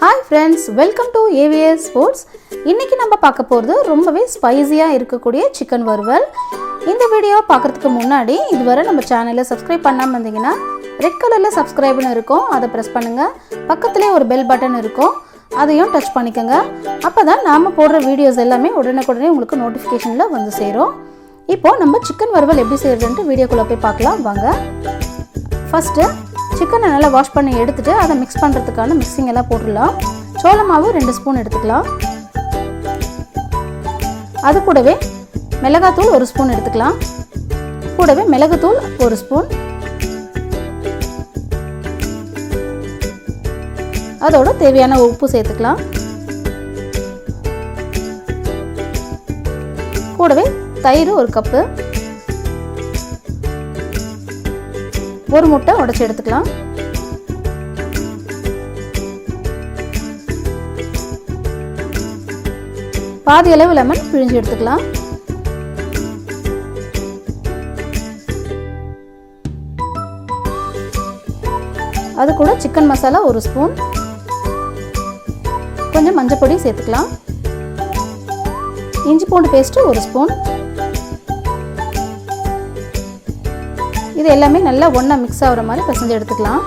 Hi friends, welcome to AVS Foods. இன்னைக்கு நம்ம பார்க்க போறது ரொம்பவே ஸ்பைசியா இருக்கக்கூடிய chicken வறுவல். இந்த வீடியோ பார்க்கிறதுக்கு முன்னாடி இதுவரை நம்ம சேனலை subscribe பண்ணாம இருந்தீங்கன்னா ரெட் கலர்ல subscribe னு இருக்கும். அதை பிரஸ் பண்ணுங்க. பக்கத்துலயே ஒரு bell button இருக்கும். அதையும் டச் பண்ணிக்கங்க. அப்பதான் நாம போடுற வீடியோஸ் எல்லாமே உடனுக்குடனே உங்களுக்கு நோட்டிஃபிகேஷன்ல வந்து சேரும். இப்போ நம்ம chicken வறுவல் எப்படி செய்யறதுன்னு வீடியோக்குள்ள போய் பார்க்கலாம் வாங்க. ஃபர்ஸ்ட் சிக்கனை நல்லா வாஷ் பண்ணி எடுத்துட்டு அதை மிக்ஸ் பண்ணுறதுக்கான மிக்சிங் எல்லாம் போட்டுடலாம். சோள மாவு 2 ஸ்பூன் எடுத்துக்கலாம். அது கூடவே மிளகாத்தூள் 1 ஸ்பூன் எடுத்துக்கலாம். கூடவே மிளகுத்தூள் 1 ஸ்பூன், அதோட தேவையான உப்பு சேர்த்துக்கலாம். கூடவே தயிர் 1 கப்பு, ஒரு முட்டை உடைச்சு எடுத்துக்கலாம். பாதி அளவு லெமன் பிழிஞ்சு எடுத்துக்கலாம். அது கூட சிக்கன் மசாலா 1 ஸ்பூன், கொஞ்சம் மஞ்சள் பொடி சேர்த்துக்கலாம். இஞ்சி பூண்டு பேஸ்ட் 1 ஸ்பூன். இது எல்லாமே நல்லா ஒண்ணா மிக்ஸ் ஆகுற மாதிரி பிசைஞ்சு எடுத்துக்கலாம்.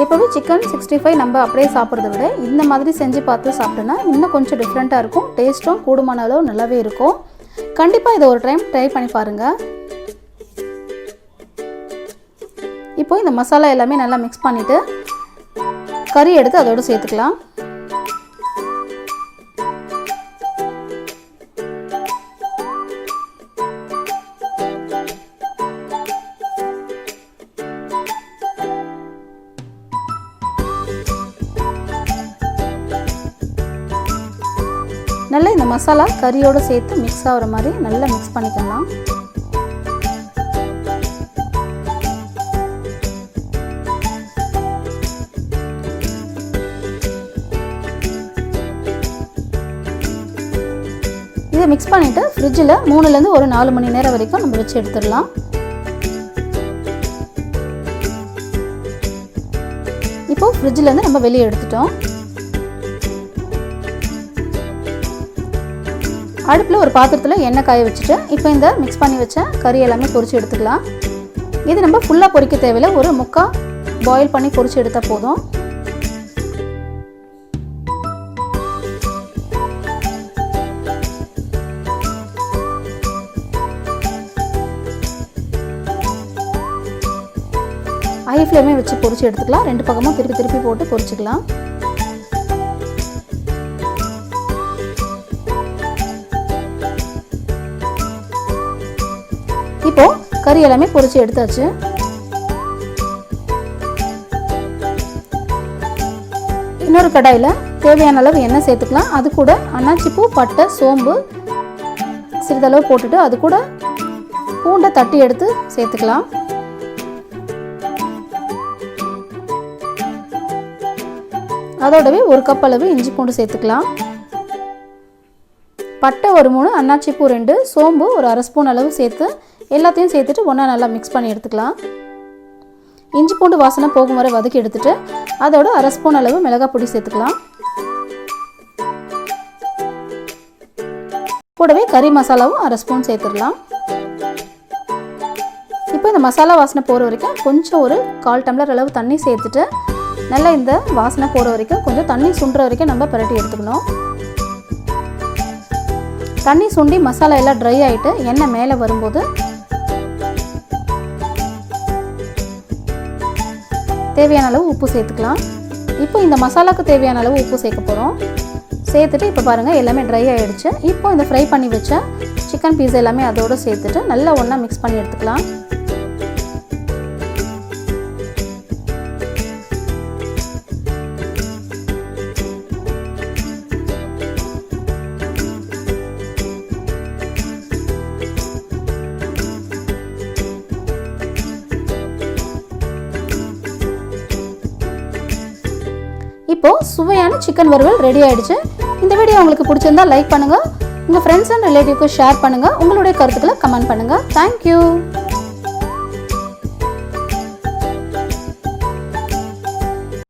எப்போவே சிக்கன் 65 நம்ம அப்படியே சாப்பிட்றத விட இந்த மாதிரி செஞ்சு பார்த்து சாப்பிட்டோன்னா இன்னும் கொஞ்சம் டிஃப்ரெண்ட்டாக இருக்கும். டேஸ்ட்டும் கூடுமான அளவு நல்லாவே இருக்கும். கண்டிப்பாக இதை ஒரு டைம் ட்ரை பண்ணி பாருங்கள். இப்போ இந்த மசாலா எல்லாமே நல்லா மிக்ஸ் பண்ணிவிட்டு கறி எடுத்து அதோடு சேர்த்துக்கலாம். நல்லா இந்த மசாலா கறியோடு சேர்த்து மிக்ஸ் ஆகிற மாதிரி நல்லா மிக்ஸ் பண்ணிக்கலாம். இதை மிக்ஸ் பண்ணிவிட்டு ஃப்ரிட்ஜில் 3லேருந்து ஒரு 4 மணி நேரம் வரைக்கும் நம்ம வச்சு எடுத்துடலாம். இப்போ ஃப்ரிட்ஜிலேருந்து நம்ம வெளியே எடுத்துட்டோம். அடுப்பில் ஒரு பாத்திரத்தில் எண்ணெய் காய வச்சுட்டு இப்போ இந்த மிக்ஸ் பண்ணி வச்ச கறி எல்லாமே பொரிச்சு எடுத்துக்கலாம். இது நம்ம ஃபுல்லாக பொரிக்க தேவையில்லை, ஒரு முக்கால் பாயில் பண்ணி பொரிச்சு எடுத்தால் போதும். ஹை ஃப்ளேமே வச்சு பொரிச்சு எடுத்துக்கலாம். 2 பக்கமும் திருப்பி போட்டு பொரிச்சுக்கலாம். இப்போ கறி எல்லாமே பொரிச்சு எடுத்தாச்சு. இன்னொரு கடாயில் தேவையான அளவு எண்ணெய் சேர்த்துக்கலாம். அது கூட அன்னாச்சிப்பூ, பட்டை, சோம்பு சிறிதளவு போட்டுட்டு அது கூட பூண்டை தட்டி எடுத்து சேர்த்துக்கலாம். அதோடவே 1 கப் அளவு இஞ்சி பூண்டு சேர்த்துக்கலாம். பட்டை ஒரு 3, அன்னாச்சிப்பூ 2, சோம்பு ஒரு அரை ஸ்பூன் அளவு சேர்த்து எல்லாத்தையும் சேர்த்துட்டு ஒன்றா நல்லா மிக்ஸ் பண்ணி எடுத்துக்கலாம். இஞ்சி பூண்டு வாசனை போகும் வரை வதக்கி எடுத்துட்டு அதோட அரை ஸ்பூன் அளவு மிளகாய் பொடி சேர்த்துக்கலாம். கூடவே கறி மசாலாவும் அரை ஸ்பூன் சேர்த்துடலாம். இப்போ இந்த மசாலா வாசனை போகிற வரைக்கும் கொஞ்சம் ஒரு 1/4 டம்ளர் அளவு தண்ணி சேர்த்துட்டு நல்லா இந்த வாசனை போகிற வரைக்கும் கொஞ்சம் தண்ணி சுண்டுற வரைக்கும் நம்ம பிரட்டி எடுத்துக்கணும். தண்ணி சுண்டி மசாலா எல்லாம் ட்ரை ஆகிட்டு எண்ணெய் மேலே வரும்போது தேவையான அளவு உப்பு சேர்த்துக்கலாம். இப்போ இந்த மசாலாவுக்கு தேவையான அளவு உப்பு சேர்க்க போகிறோம். சேர்த்துட்டு இப்போ பாருங்கள் எல்லாமே ட்ரை ஆகிடுச்சு. இப்போ இந்த ஃப்ரை பண்ணி வச்ச சிக்கன் பீஸ் எல்லாமே அதோடு சேர்த்துட்டு நல்லா ஒன்றா மிக்ஸ் பண்ணி எடுத்துக்கலாம். இப்போது சுவையான சிக்கன் வறுவல் ரெடி ஆகிடுச்சு. இந்த வீடியோ உங்களுக்கு பிடிச்சிருந்தா லைக் பண்ணுங்கள், உங்கள் ஃப்ரெண்ட்ஸ் அண்ட் ரிலேட்டிவ்க்கு ஷேர் பண்ணுங்கள், உங்களுடைய கருத்துக்களை கமெண்ட் பண்ணுங்கள். தேங்க்யூ.